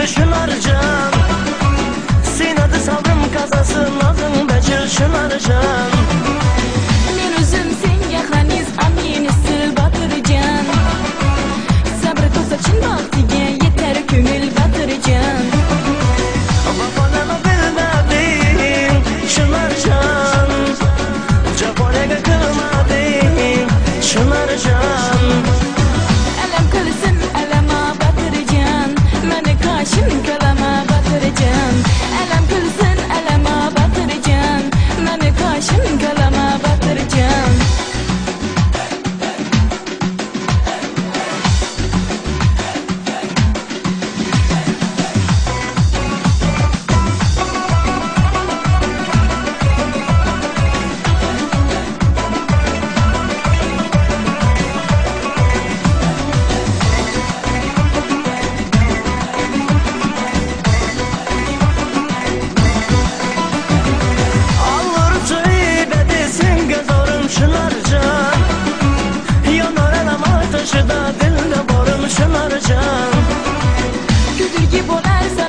beçir şunarcan. Sinadı sabrım kazası nazın beçir şunarcan. Men özüm senga haniz amin sil batırcan. Sabr to'sa chin baxtiga yetar ko'ngil batırcan. Vafonama bilmading şunarcan. Jafonaga qilmading şunarcan. Alam qilsin alama batırcan. Meni qashin kalama batırcan. Alam qilsin alama batırcan. Meni qashin kalama batırcan. Şunarcan, yanar elam ateşi da dilde barım şunarcan. Güdürgi bo'larsa